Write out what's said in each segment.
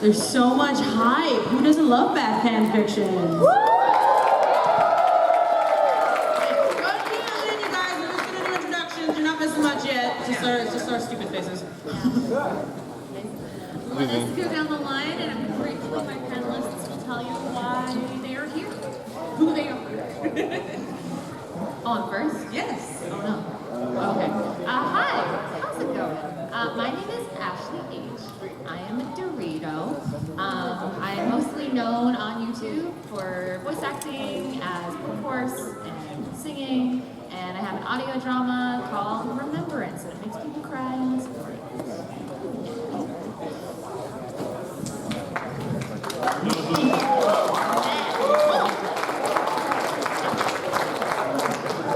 There's so much hype. Who doesn't love bad fan fiction? Woo! You guys, we're just gonna do introductions. You're not missing much yet. Just our stupid faces. Well, let's go down the line, and I'm grateful my panelists will tell you why they are here, who they are. On first? Yes. Oh no. Okay. Hi. How's it going? My name is Ashley H. I am a Dorito. I am mostly known on YouTube for voice acting as horse and singing, and I have an audio drama called Remembrance, and it makes people cry in the story.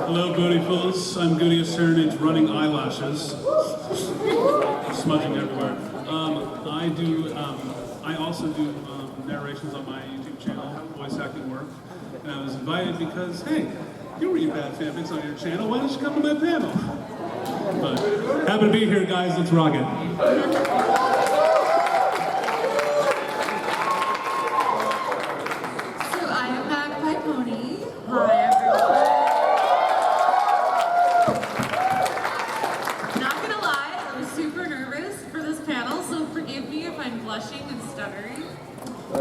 Hello, Beautifuls. I'm Goody Surname's running eyelashes. Smudging everywhere. I also do narrations on my YouTube channel, voice acting work. And I was invited because, hey, you read bad fanfics on your channel, why don't you come to my panel? But happy to be here, guys. Let's rock it.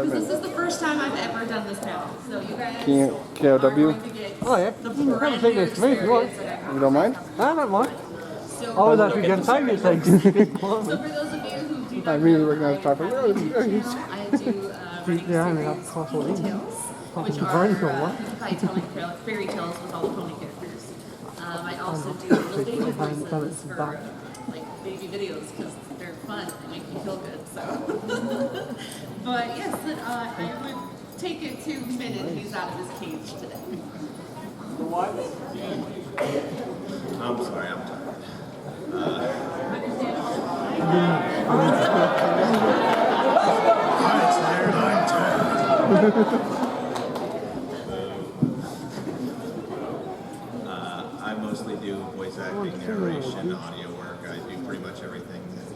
This is the first time I've ever done this panel, so you guys KW? are going to get Oh yeah, the you brand can take new this to me if you want. experience. You don't mind? I don't mind. So, I was actually going to say you saying so for those of you who do not I really know recognize my typing. YouTube channel, I do running Yeah, I mean, series that's possible. Pony Tales, which are telling fairy tales with all the pony characters. I also do little baby voices for like baby videos because they're fun and make me feel good. So, but yes, I would take it to Finn, and he's out of his cage today. I'm sorry, I'm tired. I mostly do voice acting, narration, audio work. I do pretty much everything that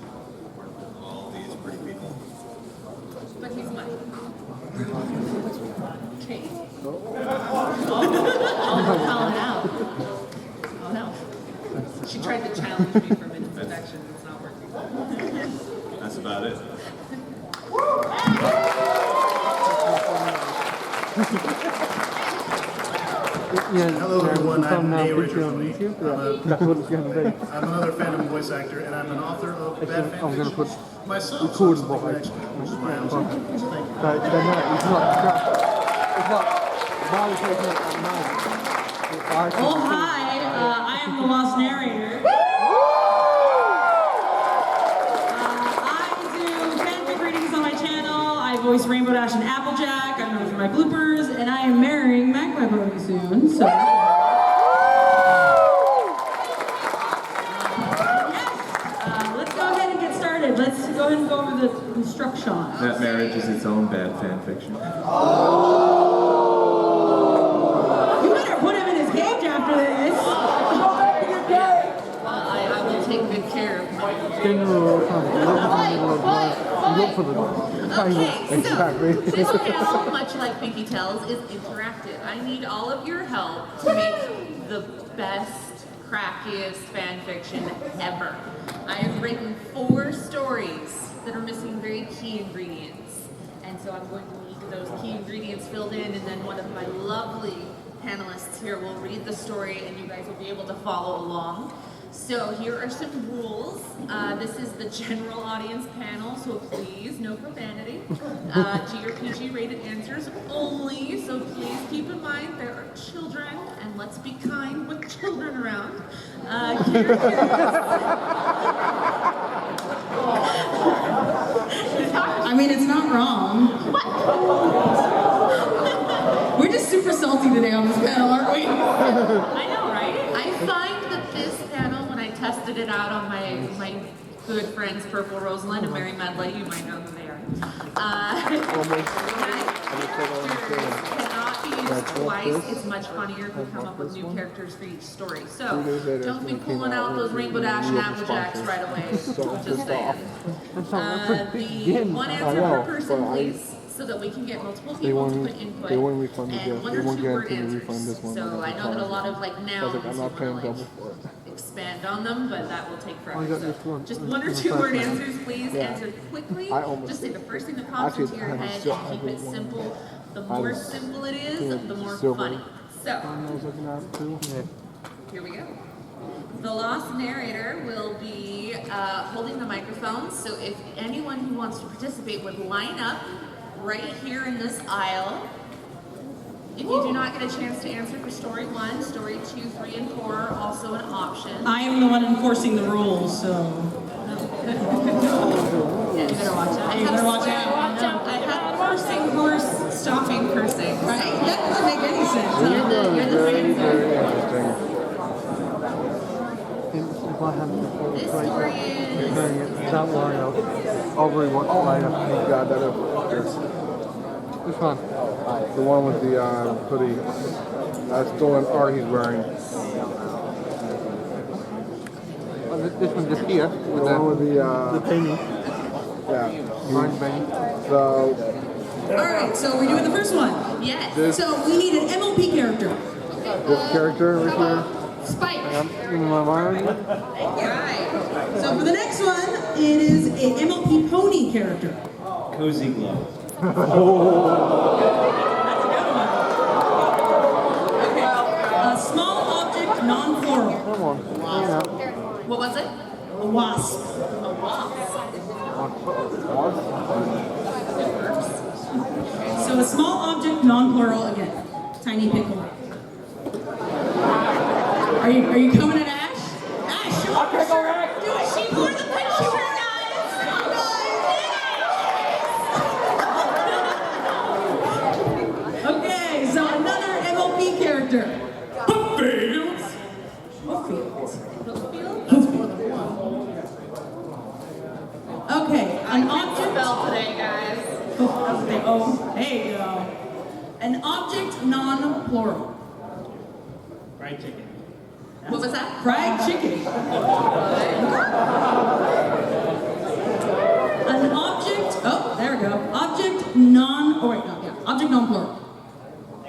all these pretty people. But he's mine. Okay. Oh, we're calling out. Oh no. She tried to challenge me for an introduction. It's not working. That's about it. Hello everyone, I'm Nate Richard from That's what it's going to be. I'm another Phantom voice actor, and I'm an author of bad I'm going to fanfiction put myself. record So button. it's my own. Thank you. So, no, it's not. Why are we taking it at the moment? Oh, hi. I am the lost narrator. I do fanfic readings on my channel. I voice Rainbow Dash and Applejack. I'm known for my bloopers, and I am marrying Magpie Pony soon. So. Let's go ahead and get started. Let's go ahead and go over the instructions. That marriage is its own bad fan fiction. You better put him in his cage after this. I will take good care of him. Okay, so this panel, much like Pinky Tells, is interactive. I need all of your help to make the best, crackiest fan fiction ever. I have written 4 stories that are missing very key ingredients. And so I'm going to need those key ingredients filled in, and then one of my lovely panelists here will read the story, and you guys will be able to follow along. So here are some rules. This is the general audience panel, so please, no profanity. G or PG rated answers only, so please keep in mind there are children, and let's be kind with children around. I mean, it's not wrong. We're just super salty today on this panel, aren't we? I know, right? I find that this panel, when I tested it out on my good friends Purple Rosalind and Mary Medley, you might know who they are. My characters cannot be characters twice, it's much funnier if we come up with new characters for each story. So, don't be pulling out those Rainbow Dash and Applejacks right away. Just saying. The one answer per person, please, so that we can get multiple people to put input. And one or two word answers. So I know that a lot of like nouns expand on them, but that will take forever. So just one or two word answers, please. Answer quickly. Just say the first thing that pops into your head and keep it simple. The more simple it is, the more funny. So, here we go. The lost narrator will be holding the microphone, so if anyone who wants to participate would line up right here in this aisle. If you do not get a chance to answer for story 1, story 2, 3, and 4 are also an option. I am the one enforcing the rules, so. Yeah, you better watch out. You better watch out. I have cursing horse stopping cursing. Right? That doesn't make any sense. You're the censor. This story is... Don't worry, I'll rewatch it later. God, that is. Which one? The one with the hoodie. Stolen art he's wearing. This one just here. The one with the painting. yeah. Orange painting. So Alright, so we're doing the first one. Yes. So we need an MLP character. this character right here. Spike. In my mind. Right. So for the next one, it is a MLP pony character. Cozy Glow. That's a good one. Okay. A small object, non-plural. Come on. Hang up. What was it? A wasp. A wasp. So a small object, non-plural again. Tiny pickle. Are you coming at Ash? Ash, show up your shirt. Do it. She wore the pickle shirt, guys. Okay, so another MLP character. Hooffields. Okay, an object. Spell today, guys. Oh, there you go. An object, non-plural. Fried chicken. What was that? Fried chicken. An object. Oh, there we go. Object, non. Oh wait, no, yeah. Object, non-plural.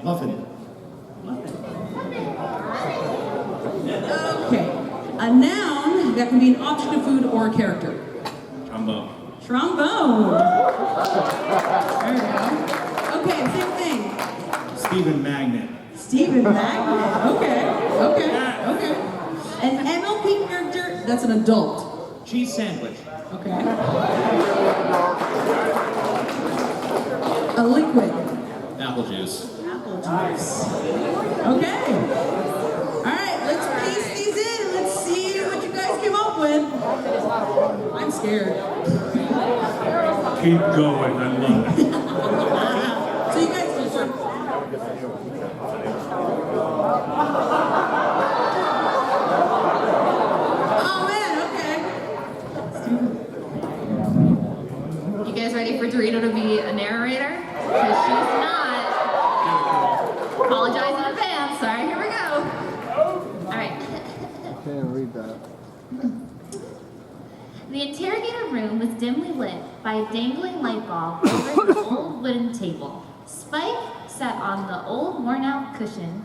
Muffin. Okay. A noun that can be an object of food or a character. Trombone. Trombone. There we go. Okay, same thing. Stephen Magnet. Stephen Magnet. Okay. An MLP character that's an adult. Cheese sandwich. Okay. A liquid. Apple juice. Apple juice. Okay. Alright, let's paste these in. Let's see what you guys came up with. I'm scared. Keep going, I love it. So you guys can start. Oh man, okay. You guys ready for Dorito to be a narrator? Because she's not. Apologize in advance. Sorry, here we go. Alright. Can't read that. The interrogator room was dimly lit by a dangling light bulb over an old wooden table. Spike sat on the old worn-out cushion,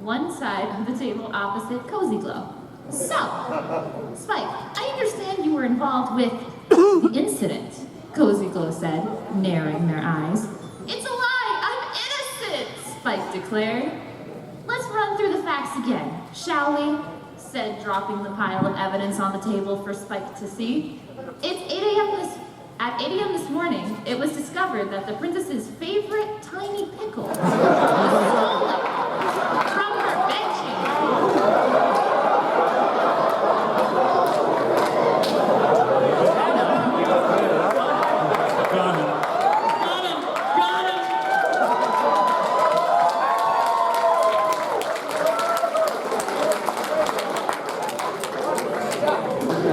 one side of the table opposite Cozy Glow. So, Spike, I understand you were involved with the incident, Cozy Glow said, narrowing their eyes. It's a lie! I'm innocent! Spike declared. Let's run through the facts again, shall we? Said, dropping the pile of evidence on the table for Spike to see. It's 8 a.m. At 8 a.m. this morning, it was discovered that the princess's favorite tiny pickle was stolen from her bedchamber. Got him.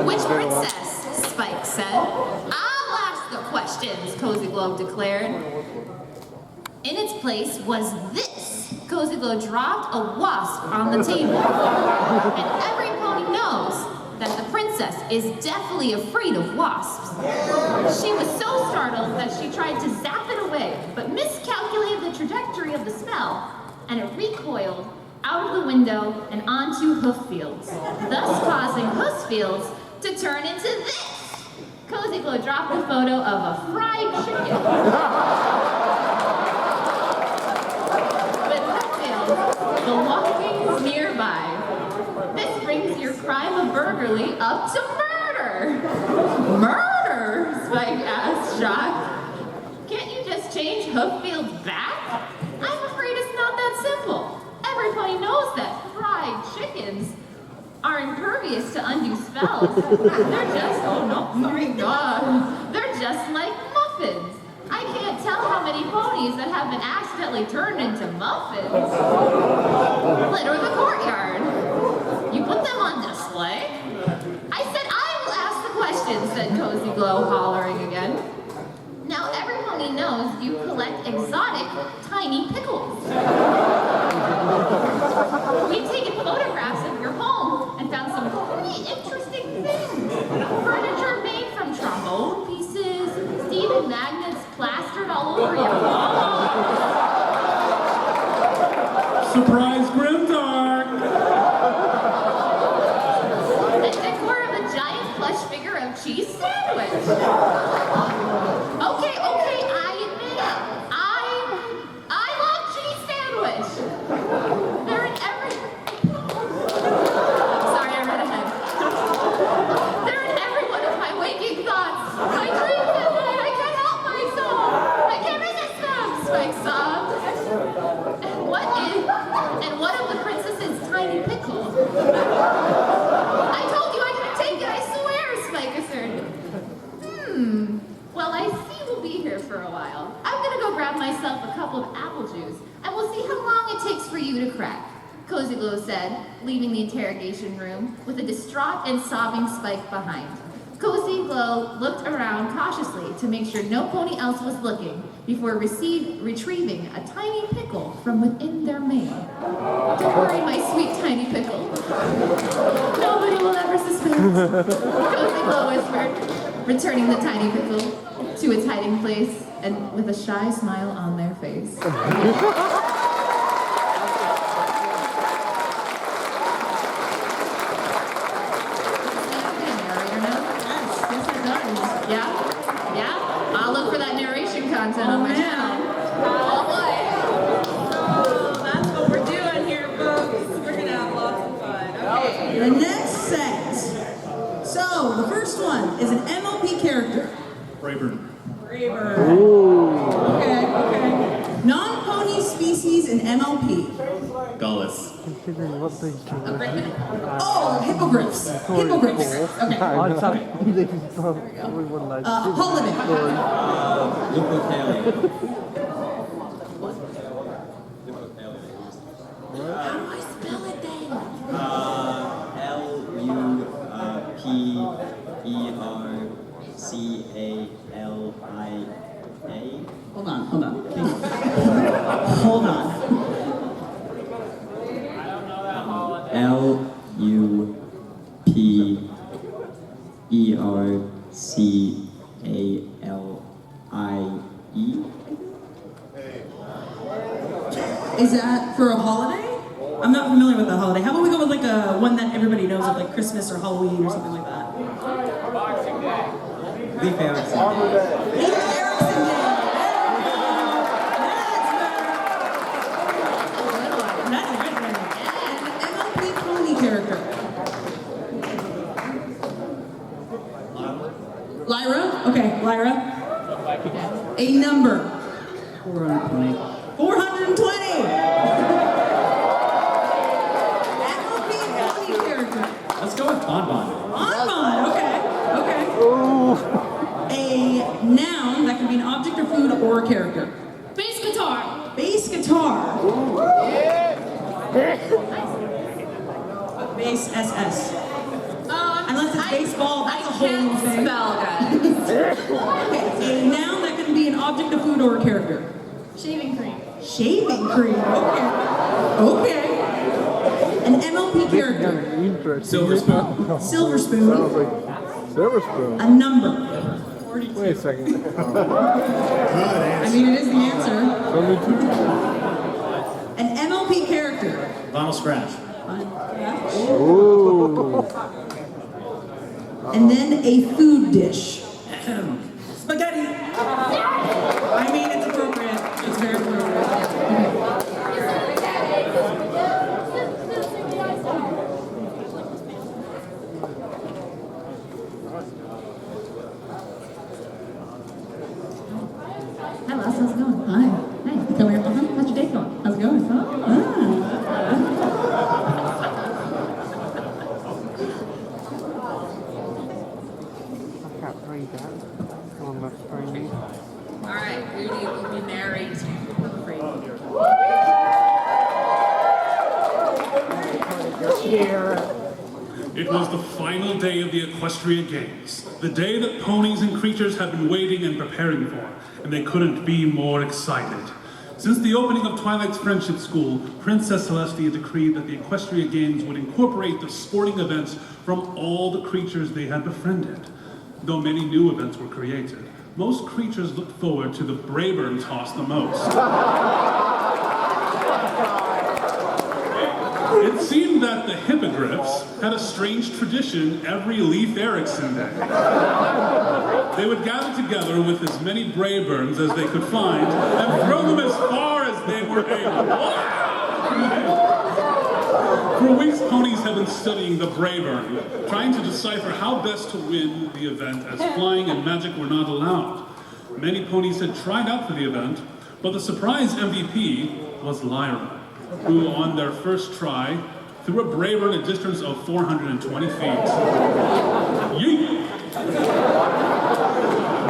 Which princess? Spike said. I'll ask the questions, Cozy Glow declared. In its place was this. Cozy Glow dropped a wasp on the table. And every pony knows that the princess is deathly afraid of wasps. She was so startled that she tried to zap it away, but miscalculated the trajectory of the spell, and it recoiled out of the window and onto hoof fields, thus causing hoof fields to turn into this. Cozy Glow dropped a photo of a fried chicken. With hoof fields, the walkings nearby. This brings your crime of burglary up to murder. Murder? Spike asked, shocked. Can't you just change hoof fields back? I'm afraid it's not that simple. Everybody knows that fried chickens are impervious to undue spells. They're just, oh no, oh my God. They're just like muffins. I can't tell how many ponies that have been accidentally turned into muffins litter the courtyard. You put them on display? I said I will ask the questions, said Cozy Glow, hollering again. Now every pony knows you collect exotic tiny pickles. We've taken photographs of your home and found some pretty interesting things. Furniture made from trombone pieces, steel magnets plastered all over your walls. Surprise Grimdark! And decor of a giant plush figure of cheese sandwich. Okay, I admit it. I love cheese sandwich. They're in every... Sorry, I read ahead. They're in every one of my waking thoughts. My dreams at night, I can't help myself. I can't resist them, Spike sobbed. And what of the princess's tiny pickle? I told you I couldn't take it, I swear, Spike asserted. Well, I see we'll be here for a while. I'm gonna go grab myself a couple of apple juice, and we'll see how long it takes for you to crack, Cozy Glow said, leaving the interrogation room with a distraught and sobbing Spike behind. Cozy Glow looked around cautiously to make sure no pony else was looking before retrieving a tiny pickle from within their mane. Don't worry, my sweet tiny pickle. Nobody will ever suspect. Cozy Glow whispered, returning the tiny pickle to its hiding place and with a shy smile on their face. Yeah? I'll look for that narration content on my channel. Oh boy. So that's what we're doing here, folks. We're gonna have lots of fun. Okay, the next set. So the first one is an MLP character. Rayburn. Okay. Non-pony species in MLP. Gullis. Considering what they can Oh, hippogriffs. Hippogriffs. Okay. Holiday. Lupotalia. How do I spell it then? Lupocalia. Hold on. Hold on. Lupercalie. Is that for a holiday? I'm not familiar with the holiday. How about we go with like a one that everybody knows of, like Christmas or Halloween or something like that? Leaf Erikson. Leif Erikson Day. That's a good one. And MLP pony character. Lyra? Okay, Lyra. A number. 420. 420! MLP pony character. Let's go with Bonbon. Bonbon, okay. A noun that can be an object or food or a character. Bass guitar. Bass guitar. Bass SS. Unless it's baseball, that's a whole new thing. Spell, guys. Okay, a noun that can be an object of food or a character. Shaving cream. Shaving cream. Okay. Okay. An MLP character. Silver spoon. Silver spoon. Sounds like Silver spoon. A number. Wait a second. I mean, it is the answer. An MLP character. Vinyl scratch. Ooh. And then a food dish. Spaghetti. I mean, it's appropriate. It's very appropriate. Hi, Lass, how's it going? Hi. Hi. Tell me, how's your day going? How's it going? Oh, I can't read that. On the screen. All right, Rudy will be narrating. It was the final day of the Equestria Games, the day that ponies and creatures had been waiting and preparing for, and they couldn't be more excited. Since the opening of Twilight's Friendship School, Princess Celestia decreed that the Equestria Games would incorporate the sporting events from all the creatures they had befriended. Though many new events were created, most creatures looked forward to the Brayburn toss the most. It seemed that the hippogriffs had a strange tradition every Leif Erikson day. They would gather together with as many Brayburns as they could find and throw them as far as they were able. For weeks, ponies have been studying the Brayburn, trying to decipher how best to win the event as flying and magic were not allowed. Many ponies had tried out for the event, but the surprise MVP was Lyra, who on their first try threw a Brayburn a distance of 420 feet. Yeet!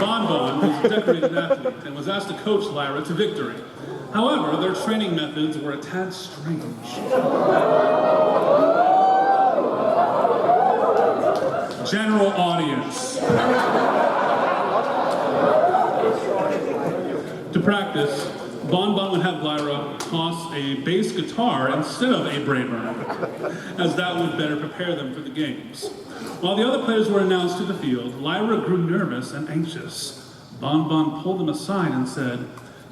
Bon Bon was a decorated athlete and was asked to coach Lyra to victory. However, their training methods were a tad strange. General audience. To practice, Bon Bon would have Lyra toss a bass guitar instead of a Brayburn, as that would better prepare them for the games. While the other players were announced to the field, Lyra grew nervous and anxious. Bon Bon pulled them aside and said,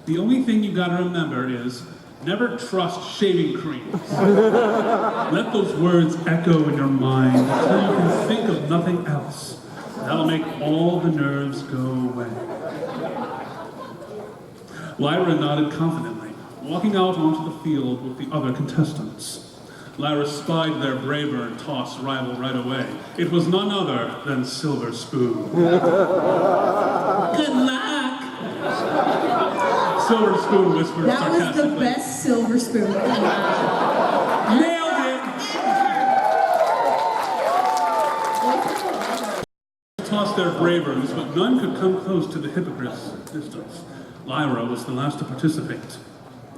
"The only thing you gotta remember is, never trust shaving creams. Let those words echo in your mind until you can think of nothing else. That'll make all the nerves go away." Lyra nodded confidently, walking out onto the field with the other contestants. Lyra spied their Brayburn toss rival right away. It was none other than Silver Spoon. Good luck. Silver Spoon whispered That was the sarcastically. best silver spoon. Nailed it! They tossed their Brayburns, but none could come close to the hippogriff's distance. Lyra was the last to participate,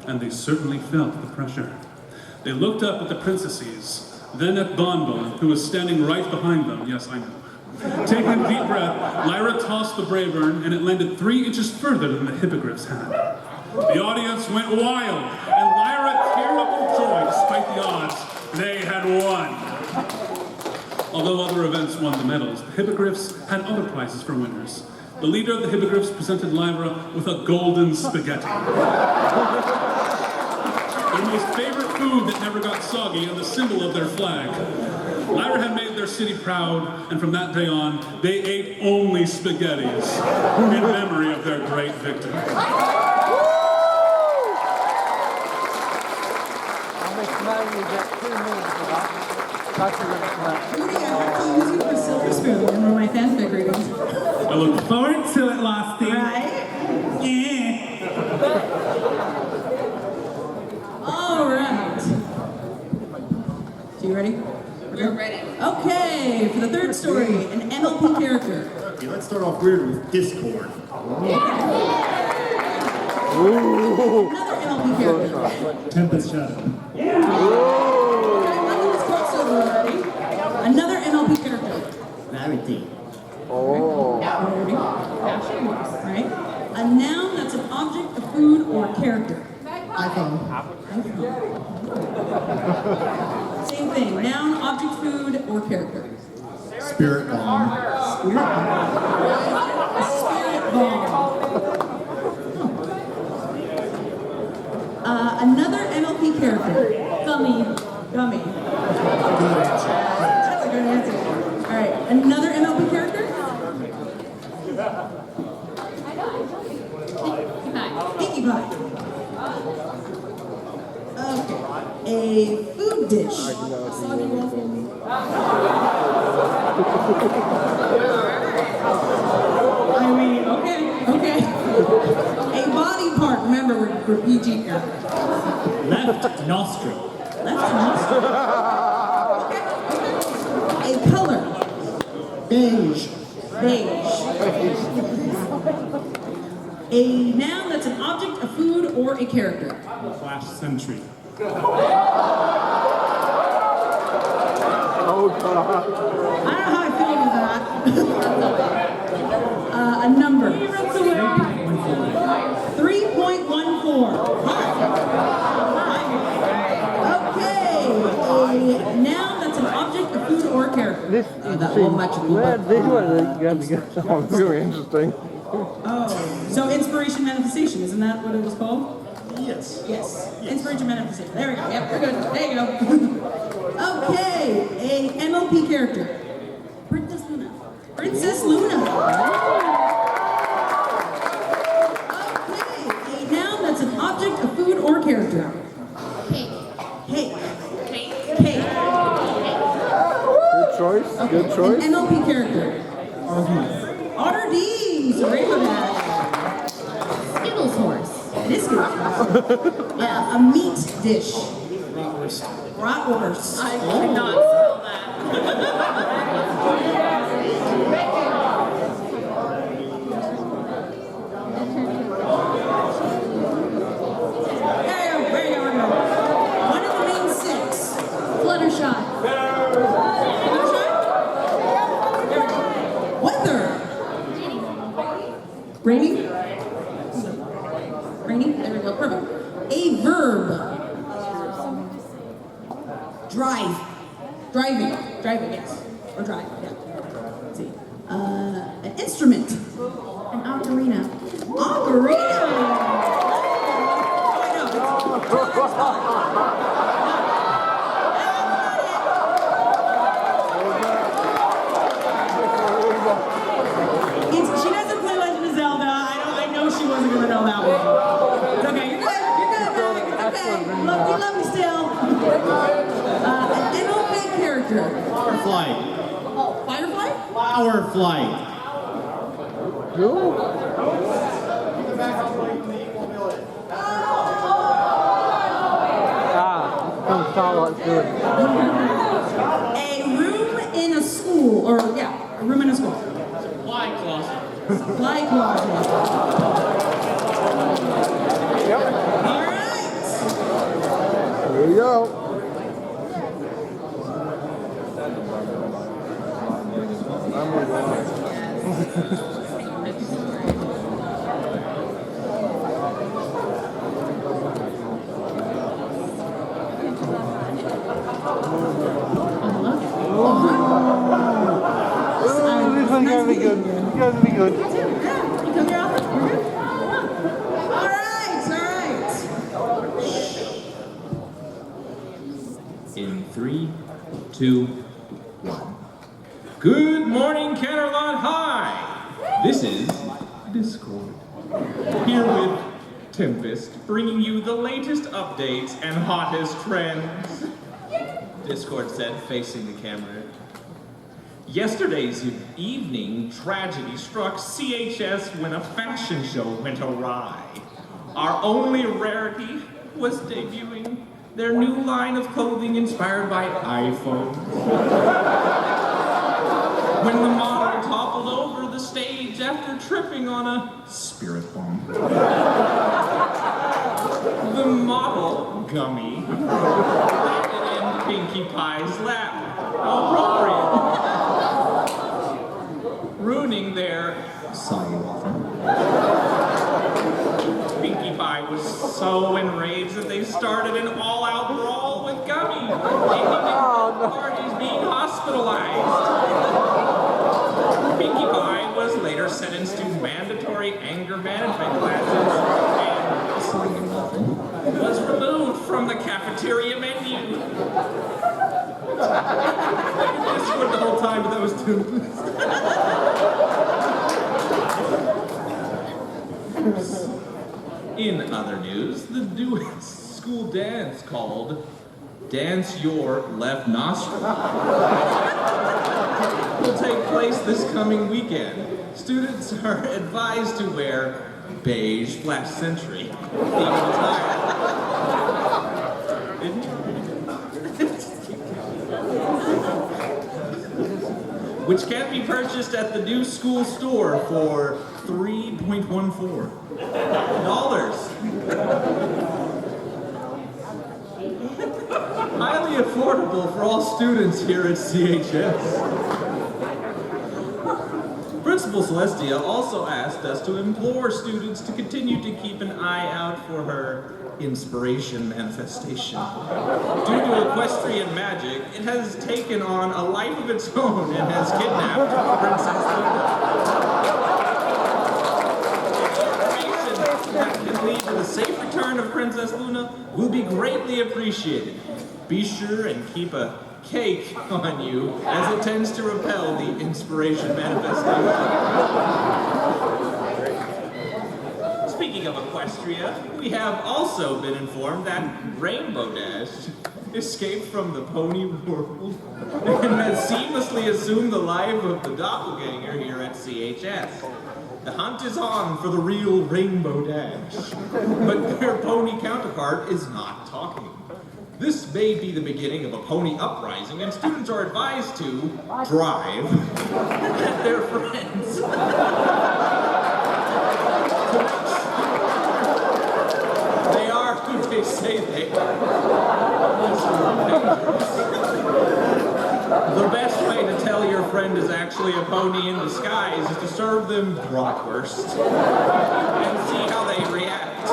and they certainly felt the pressure. They looked up at the princesses, then at Bon Bon, who was standing right behind them. Yes, I know. Taking a deep breath, Lyra tossed the Brayburn, and it landed 3 inches further than the hippogriffs had. The audience went wild, and Lyra teared up with joy despite the odds. They had won. Although other events won the medals, the hippogriffs had other prizes for winners. The leader of the hippogriffs presented Lyra with a golden spaghetti. Their most favorite food that never got soggy and the symbol of their flag. Lyra had made their city proud, and from that day on, they ate only spaghettis in memory of their great victory. I'll make sure you get 2 minutes for that. That's a good plan. Rudy, I have to use you for Silver Spoon in one of my fanfic readings. I look forward to it, Lofty. Right? Yeah. All right. So you ready? We're ready. Okay, for the third story, an MLP character. Okay, let's start off weird with Discord. Another MLP character. Tempest Shadow. Okay, nothing is crossover already. Another MLP character. Rarity. Already. Right? A noun that's an object, a food, or a character. A iPhone. Same thing. Noun, object, food, or character. Spirit bomb. Spirit bomb. A spirit bomb. Another NLP character. Gummy. Gummy. Good answer. That's a good answer. All right. Another NLP character. Pinkie Pie. Okay. A food dish. Soggy waffle. I mean, okay. A body part. Remember, we're PG here. Left nostril. Left nostril. Okay. A color. Beige. Beige. A noun that's an object, a food, or a character. Flash Sentry. Oh, God. I don't know how I feel about that. A number. 3.14. Okay. A noun that's an object, a food, or a character. This that whole much of well, this one you got to go. Sounds really interesting. Oh, so inspiration manifestation, isn't that what it was called? Yes. Yes. Inspiration manifestation. There we go. Yep, we're good. There you go. Okay, a MLP character. Princess Luna. Princess Luna. Okay, a noun that's an object, a food, or a character. Cake. Cake. Cake. Cake. Good choice. Good choice. An MLP character. Otter D's. Right for that. Skittles horse. It is good. Yeah, a meat dish. Bratwurst. I cannot spell that. There you go. One of the main six. Fluttershy. Weather. Rainy? Rainy? There we go. Perfect. A verb. Drive. Driving. Driving, yes. Or drive, yeah. Let's see. An instrument. An ocarina. Ocarina! Oh, I know. She doesn't play Legend of Zelda. I know she wasn't gonna know that one. It's okay. You're good. Mac. It's okay. Love you still. An NLP character. Flower flight. Oh, Firefly? Flower flight. Come follow us through it. A room in a school, or yeah, a room in a school. Supply closet. Supply closet. All right. Here we go. Oh, this one's gonna be good. It's gonna be good. Yeah, you come here often? We're good? All right. In 3, 2, 1. Good morning, Canterlot High! This is Discord. Here with Tempest, bringing you the latest updates and hottest trends. Discord said, facing the camera. Yesterday's evening, tragedy struck CHS when a fashion show went awry. Our only rarity was debuting their new line of clothing inspired by iPhones. When the model toppled over the stage after tripping on a spirit bomb. The model, Gummy, landed in Pinkie Pie's lap. Appropriate. Ruining their soggy waffle. Pinkie Pie was so enraged started an all-out brawl with Gummy, ending in parties being hospitalized. Pinkie Pie was later sentenced to mandatory anger management classes and was removed from the cafeteria menu. I scored the whole time, but that was too. In other news, the newest school dance called Dance Your Left Nostril will take place this coming weekend. Students are advised to wear beige / century themed attire. Which can be purchased at the new school store for $3.14. Highly affordable for all students here at CHS. Principal Celestia also asked us to implore students to continue to keep an eye out for her inspiration manifestation. Due to equestrian magic, it has taken on a life of its own and has kidnapped Princess Luna. Information that can lead to the safe return of Princess Luna will be greatly appreciated. Be sure and keep a cake on you, as it tends to repel the inspiration manifestation. Speaking of Equestria, we have also been informed that Rainbow Dash escaped from the pony world and has seamlessly assumed the life of the doppelganger here at CHS. The hunt is on for the real Rainbow Dash, but their pony counterpart is not talking. This may be the beginning of a pony uprising, and students are advised to drive at their friends. They are who they say they are. The best way to tell your friend is actually a pony in disguise is to serve them bratwurst and see how they react.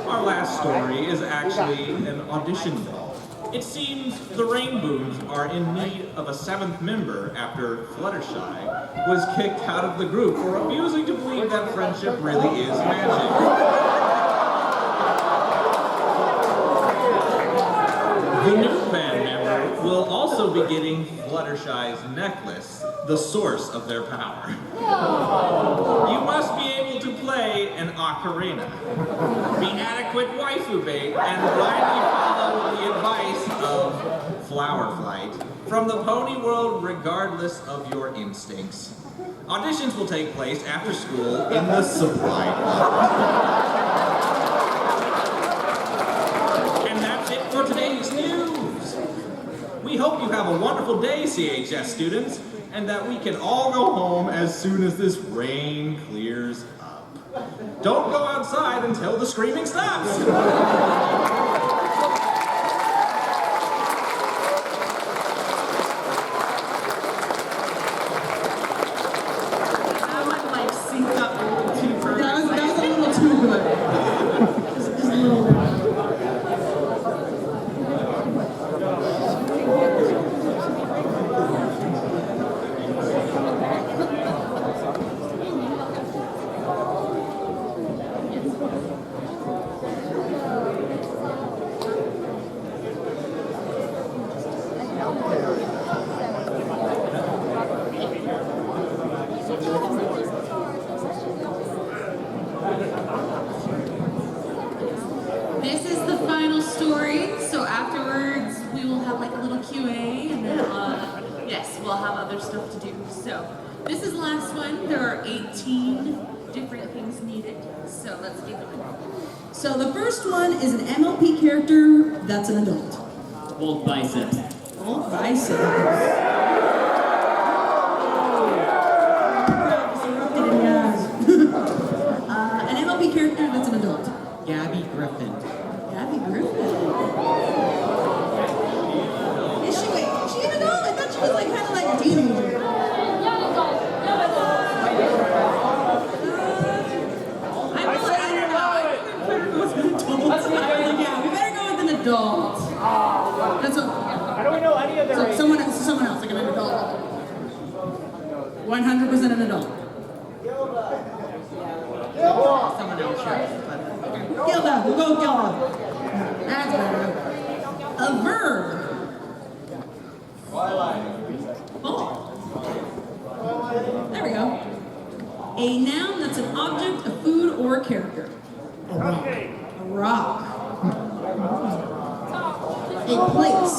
Our last story is actually an audition ball. It seems the Rainbows are in need of a 7th member after Fluttershy was kicked out of the group for refusing to believe that friendship really is magic. The new band member will also be getting Fluttershy's necklace, the source of their power. You must be able to play an ocarina, be adequate waifu bait, and blindly follow the advice of Flower Flight from the pony world regardless of your instincts. Auditions will take place after school in the supply closet. And that's it for today's news. We hope you have a wonderful day, CHS students, and that we can all go home as soon as this rain clears up. Don't go outside until the screaming stops. That might like sync up a little too perfect. That was a little too good. Just a little bit. This is the final story, so afterwards we will have like a little Q&A, and then yes, we'll have other stuff to do. So this is the last one. There are 18 different things needed, so let's get going. So the first one is an MLP character that's an adult. Old bicep. Old bicep. An MLP character that's an adult. Gabby Griffin. Gabby Griffin. Is she, wait, is she an adult? I thought she was like kind of like a teenager. I don't know. I was an adult. So someone else, like an adult. 100% an adult. Someone else, sure. But, okay. Gilda, we'll go with Gilda. That's better. A verb. Oh. There we go. A noun that's an object, a food, or a character. A rock. A rock. A place.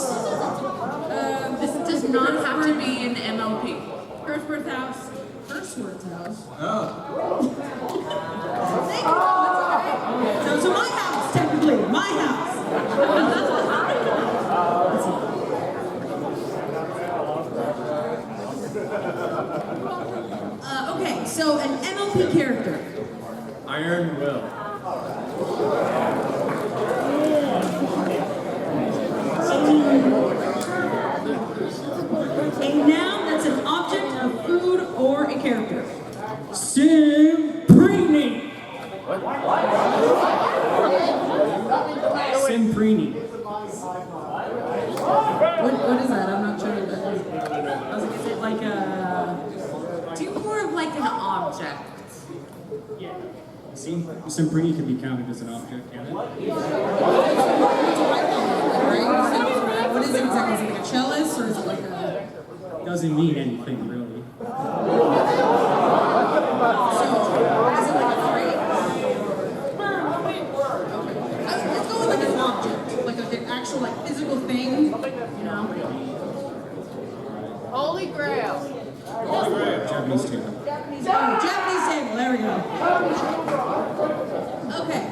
This does not have to be an MLP. Firstworth house. Firstworth house. Oh. Thank you. That's okay. So my house, technically. My house. Okay, so an MLP character. Iron Will. A noun that's an object, a food, or a character. Simprini. Simprini. What is that? I'm not sure what that is. I was like, is it like a... Do more of like an object. Simprini can be counted as an object, can it? Right? What is it exactly? Is it like a cellist or is it like a... Doesn't mean anything, really. So, is it like a phrase? Okay. Let's go with like an object. Like an actual like physical thing, you know? Holy Grail. Japanese table. Japanese table, there we go. Okay,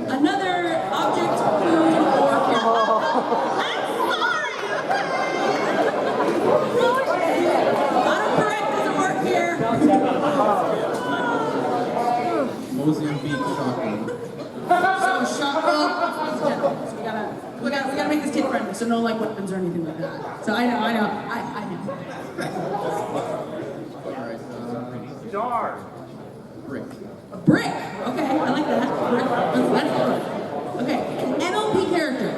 another object, food, or character. I'm sorry! Autocorrect doesn't work here. Mozambique chocolate. So, so we gotta make this kid friendly, so no like weapons or anything like that. So I know. Brick. A brick. Okay, I like that. Brick. That's good. Okay, an MLP character.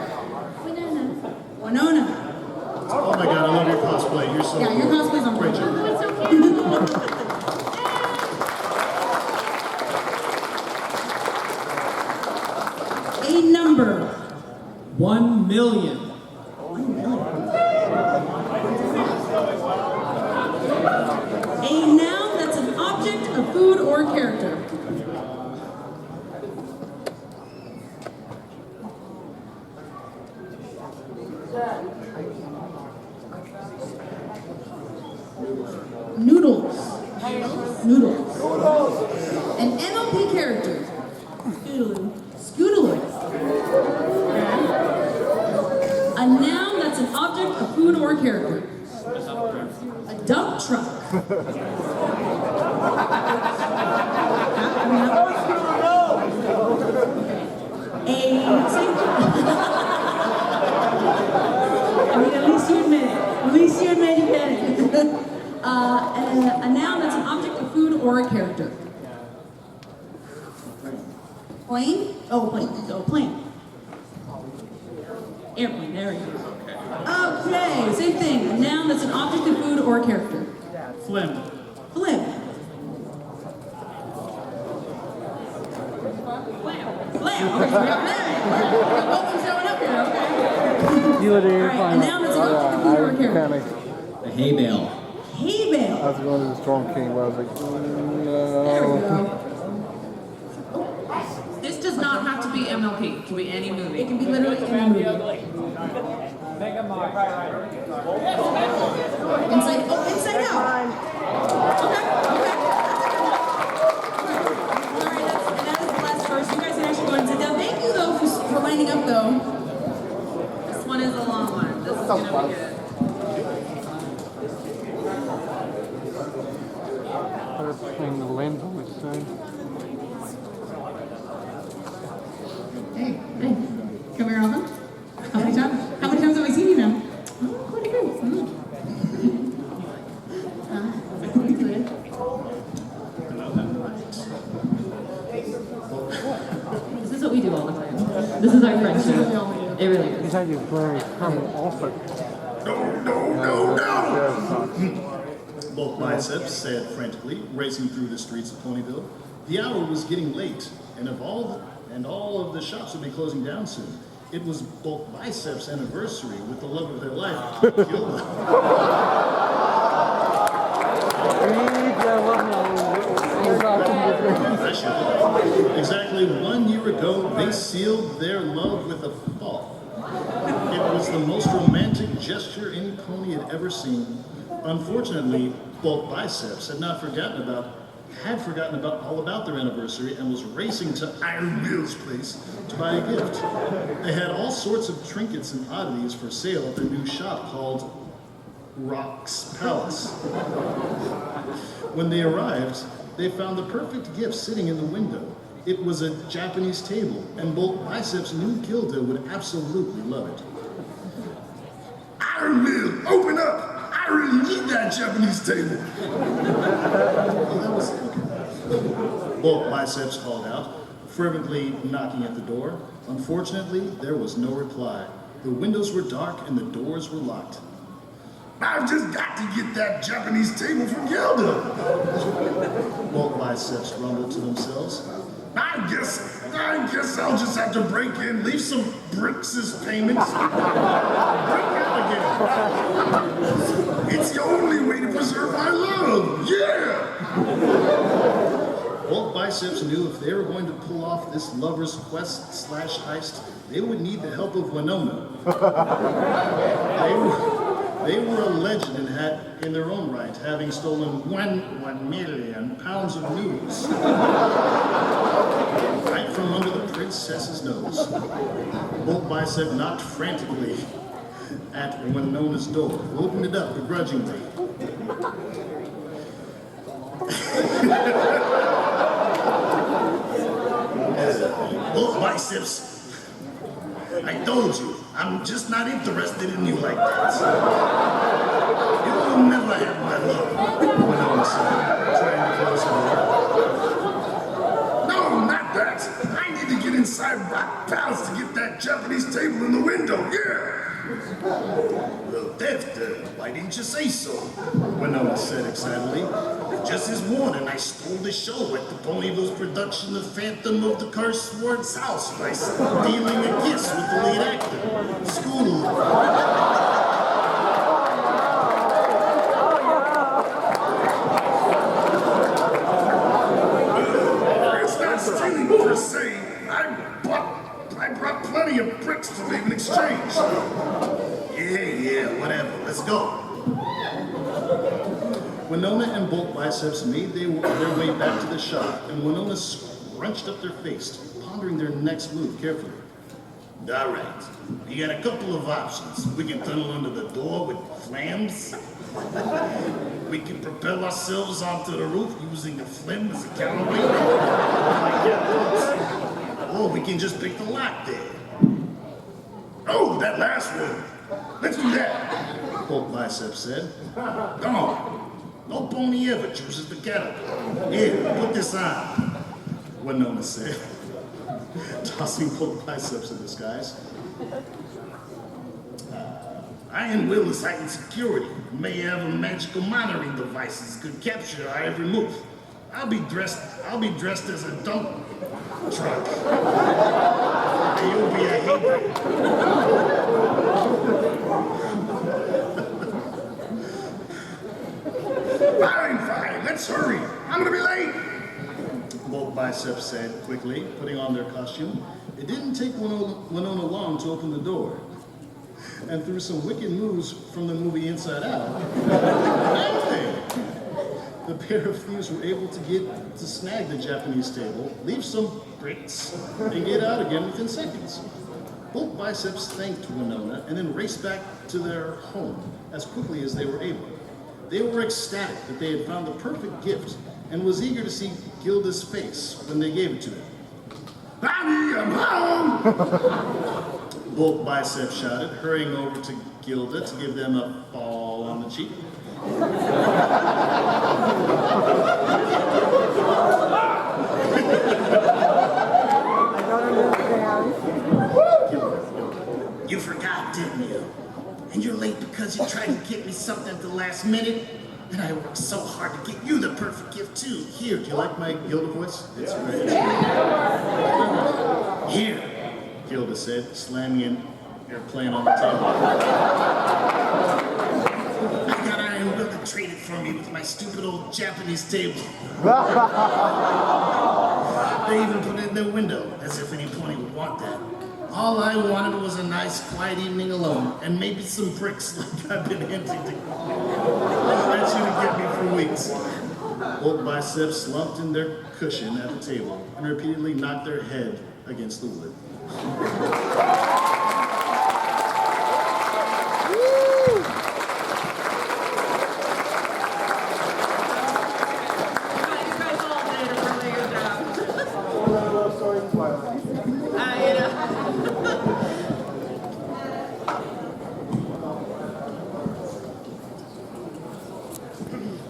Winona. Oh my god, I love your cosplay. You're so Yeah, your cool. cosplay's on Great point. job. Oh, it's so cute. A number. 1 million. A noun that's an object, a food, or a character. Noodles. Noodles. An MLP character. Scootaloo. Scootaloo. A noun that's an object, a food, or a character. A dump truck. At least you admit it. At least you admit you get it. A noun that's an object, a food, or a character. Plane? Oh, plane. Oh, plane. Airplane, there we go. Okay, same thing. A noun that's an object, a food, or a character. Flim. Flip. Flam. Okay, we got that. Both of them showing up here, okay. You would All right, a noun that's an object, a food, or a character. The hay bale. Hay bale. I was going to the Storm King, but I was like, There we no. go. This does not have to be MLP. It can be any movie. It can be literally any movie. Inside Out. Okay. Sorry, that is the last verse. You guys can actually go ahead and sit down. Thank you, though, for lining up, though. This one is a long one. This is gonna be good. First thing the lens always say. Hey, come here often? How many times have I seen you now? Oh, quite a bit. This is what we do all the time. This is our friendship. It really is. He's had your blurry come off it. No, Bulk Biceps said frantically, racing through the streets of Ponyville. The hour was getting late, and all of the shops would be closing down soon. It was Bulk Biceps' anniversary with the love of their life, Gilda. Exactly 1 year ago, they sealed their love with a fall. It was the most romantic gesture any pony had ever seen. Unfortunately, Bulk Biceps had forgotten about all about their anniversary and was racing to Iron Will's place to buy a gift. They had all sorts of trinkets and oddities for sale at their new shop called Rock's Palace. When they arrived, they found the perfect gift sitting in the window. It was a Japanese table, and Bulk Biceps knew Gilda would absolutely love it. Iron Will, open up! I really need that Japanese table. Bulk Biceps called out, fervently knocking at the door. Unfortunately, there was no reply. The windows were dark and the doors were locked. I've just got to get that Japanese table for Gilda. Bulk Biceps rumbled to themselves. I guess I'll just have to break in, leave some bricks as payments. Break out again. It's the only way to preserve my love. Yeah! Bulk Biceps knew if they were going to pull off this lover's quest / heist, they would need the help of Winona. They were a legend and had, in their own right, having stolen 1 million pounds of news. Right from under the princess's nose. Bulk Bicep knocked frantically at Winona's door, who opened it up begrudgingly. Bulk Biceps, I told you, I'm just not interested in you like that. You will never have my love, Winona said, trying to close her door. No, not that. I need to get inside Rock Palace to get that Japanese table in the window, yeah! Well, Devta, why didn't you say so? Winona said excitedly. Just this morning, I stole the show at the Ponyville's production of Phantom of the Cursed Sword's house by stealing a kiss with the lead actor. School. It's not stealing per se. I brought plenty of bricks to leave in exchange. Yeah, whatever. Let's go. Winona and Bulk Biceps made their way back to the shop, and Winona scrunched up their face, pondering their next move carefully. All right, we got a couple of options. We can tunnel under the door with flames. We can propel ourselves onto the roof using the phlegm as a counterweight. Or we can just pick the lock there. Oh, that last one. Let's do that, Bulk Biceps said. Come on. No pony ever chooses the caterpillar. Here, put this on, Winona said, tossing Bulk Biceps in disguise. Iron Will is heightened security. May have a magical monitoring device that could capture our every move. I'll be dressed as a dump truck. And you'll be a hater. Fine, let's hurry. I'm gonna be late. Bulk Biceps said quickly, putting on their costume. It didn't take Winona long to open the door. And through some wicked moves from the movie Inside Out, the pair of thieves were able to snag the Japanese table, leave some bricks, and get out again within seconds. Bulk Biceps thanked Winona and then raced back to their home as quickly as they were able. They were ecstatic that they had found the perfect gift and was eager to see Gilda's face when they gave it to them. Bobby, I'm home! Bulk Biceps shouted, hurrying over to Gilda to give them a fall on the cheek. You forgot, didn't you? And you're late because you tried to get me something at the last minute? And I worked so hard to get you the perfect gift too. Here, do you like my Gilda voice? It's great. Here, Gilda said, slamming an airplane on the table. I got Iron Will to trade it for me with my stupid old Japanese table. They even put it in their window, as if any pony would want that. All I wanted was a nice, quiet evening alone, and maybe some bricks like I've been hinting to. That shouldn't get me for weeks. Old biceps slumped in their cushion at the table and repeatedly knocked their head against the wood.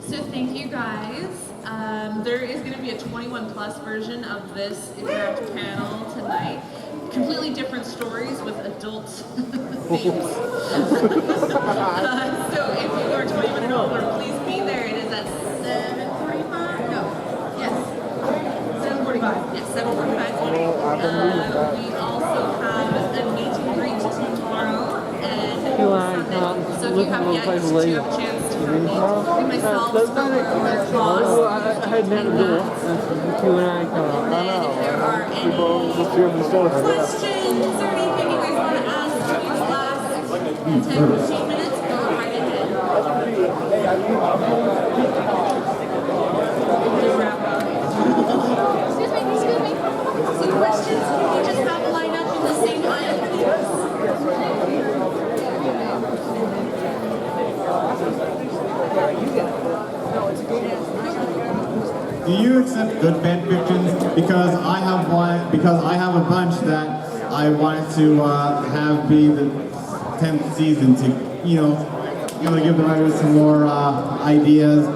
So thank you guys. There is going to be a 21 plus version of this interactive panel tonight. Completely different stories with adult themes. So if you are 21 and older, please be there. It is at 7:45? No. Yes. 7:45. Yes, 7:45. We also have a meet and greet tomorrow. And so if you haven't yet, you have a chance to meet myself, or boss. I had never do it. Q&A kind of. And then if there are any questions or anything you guys want to ask in the last 10-15 minutes, go right ahead. Just wrap up. Excuse me. So questions, can you just have a line up in the same aisle, please? Do you accept good fan fictions? Because I have one. Because I have a bunch that I wanted to have be the 10th season to to give the writers some more ideas.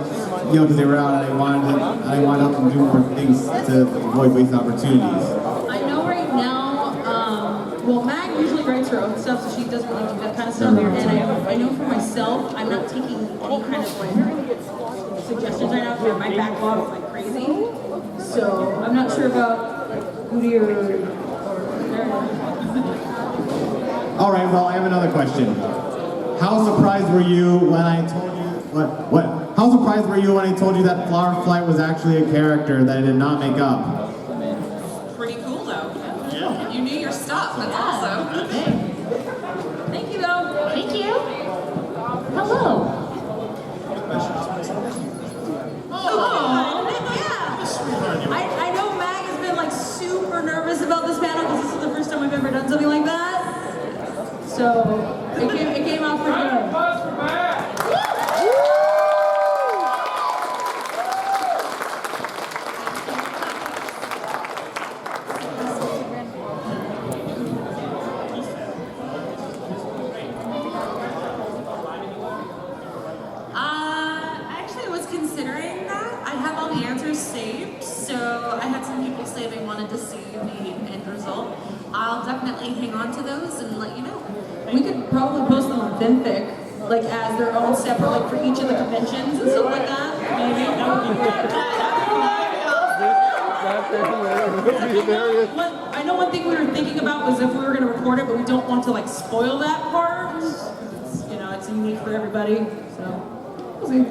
Because they were out and I wanted them to do more things to avoid wasting opportunities. I know right now, well, Mag usually writes her own stuff, so she doesn't really do that kind of stuff. And I know for myself, I'm not taking any kind of suggestions right now because my backlog is like crazy. So I'm not sure about Booty or All right. Well, I have another question. How surprised were you when I told you what? How surprised were you when I told you that Flower Flight was actually a character that I did not make up? Pretty cool though. Yeah. You knew your stuff. That's awesome. Thank you though. Thank you. Hello. I know Mag has been like super nervous about this panel because this is the first time we've ever done something like that. So it came out pretty good. Actually, I was considering that. I have all the answers saved, so I had some people say they wanted to see the end result. I'll definitely hang on to those and let you know. We could probably post them on Fanfic, like as their own separate, like for each of the conventions and stuff like that. Maybe that would be good. I know one thing we were thinking about was if we were going to record it, but we don't want to like spoil that part. It's unique for everybody. So we'll see.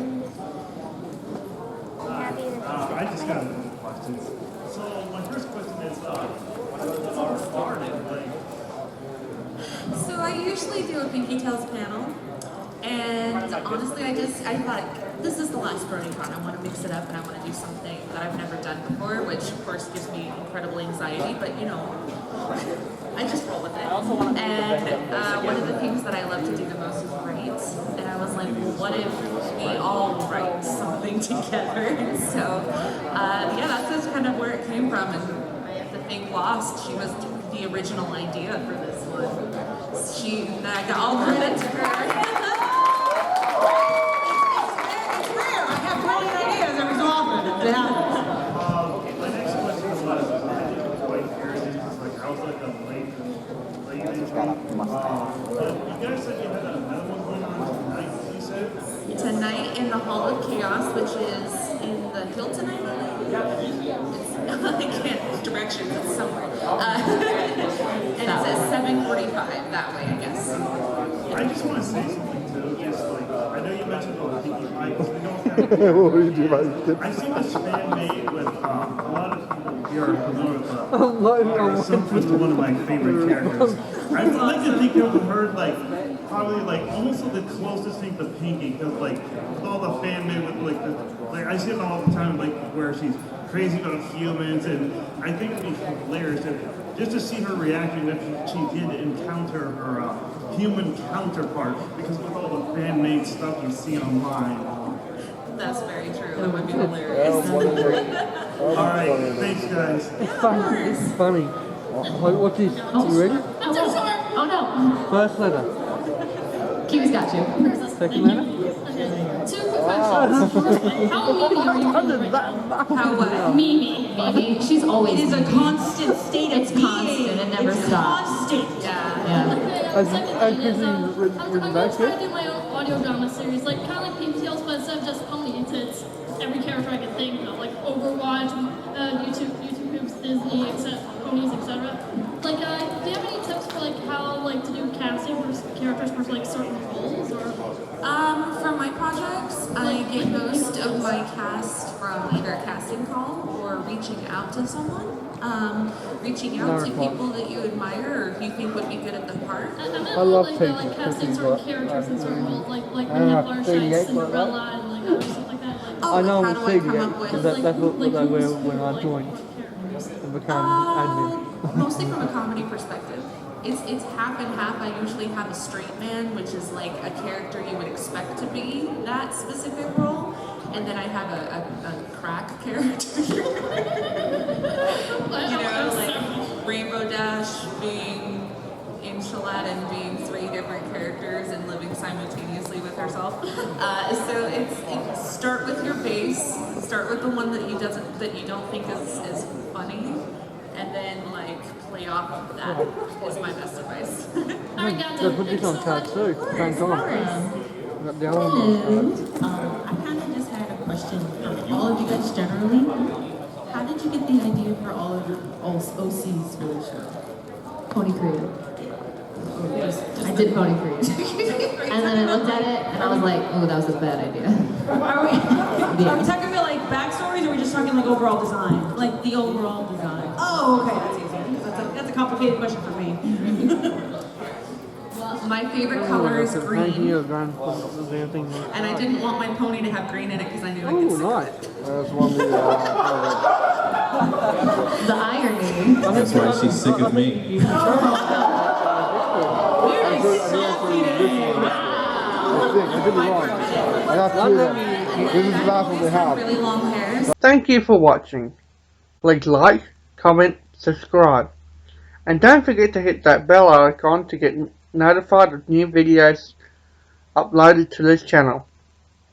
I just got a couple questions. So my first question is, what's our started? So I usually do a Pinky Tales panel, and honestly, I thought this is the last BronyCon. I want to mix it up, and I want to do something that I've never done before, which of course gives me incredible anxiety. But I just roll with it. And one of the things that I love to do the most is write. And I was like, well, what if we all write something together? So that's just kind of where it came from. And the thing Lost, she was the original idea for this one. She got all credit to her. It's rare. I have brilliant ideas every so often. It happens. My next question was, toy characters, like I was like a late you guys said you had a minimum one tonight, you said? 10 Tonight in the Hall of Chaos, which is in the Hilton, I believe. I can't, directions, it's somewhere. And it's at 7:45 that way, I guess. I just want to say something too. Just like I know you mentioned about Pinkie Pie, because we don't have. What do you do about it? I've seen this fan made with a lot of people here are familiar with some of one of my favorite characters. I'd like to think of her like probably like almost the closest thing to Pinkie, because like with all the fan made with like I see it all the time, like where she's crazy about humans, and I think it'd be hilarious just to see her reaction if she did encounter her human counterpart, because with all the fan-made stuff you see online. That's very true. That would be hilarious. Alright, thanks guys. It's funny. It's funny. What's this? You ready? Oh no. First letter. Kiwi's got you. Second letter. Two quick questions. First one, how Mimi are you feeling right now? How what? Mimi. Mimi, she's always. It is a constant state of It's constant. It never It's stops. constant. Yeah. Second thing is, I'm going to try to do my own audio drama series, like kind of like Pink Tails, but instead of just Pony, it's every character I can think of, like Overwatch, YouTube groups, Disney, ponies, etc. Like, do you have any tips for like how like to do casting for characters for like certain roles, or? For my projects, I get most of my cast from either a casting call or reaching out to someone. Reaching out to people that you admire or who you think would be good at the part. I love like casting certain characters in certain roles, like when you have Fluttershy, Cinderella, and like other stuff like that. Like, Oh, I know how do I come up with? that's what I wear when I joined and became admin. Mostly from a comedy perspective. It's half and half. I usually have a straight man, which is like a character you would expect to be that specific role. And then I have a crack character. You know, like Rainbow Dash being Enchilada being 3 different characters and living simultaneously with herself. So it's start with your base, start with the one that you don't think is funny, and then like play off of that is my best advice. Alright, guys, They put this on card too. Thank God. Got the other one. I kind of just had a question for all of you guys generally. How did you get the idea for all of your OCs for the show? Pony Crew. I did Pony Crew. And then I looked at it and I was like, oh, that was a bad idea. Are we talking about like backstories, or are we just talking like overall design? Like the overall design? Oh, okay, that's easy. That's a complicated question for me. My favorite color is green, And and I didn't want my pony to have green in it because I knew I could Oh, see nice. That's one of the, The irony. That's why she's sick of me. Very salty today. I could be wrong. I have two of them. This is the last one they have. really long hair. Thank you for watching. Please like, comment, subscribe. And don't forget to hit that bell icon to get notified of new videos uploaded to this channel.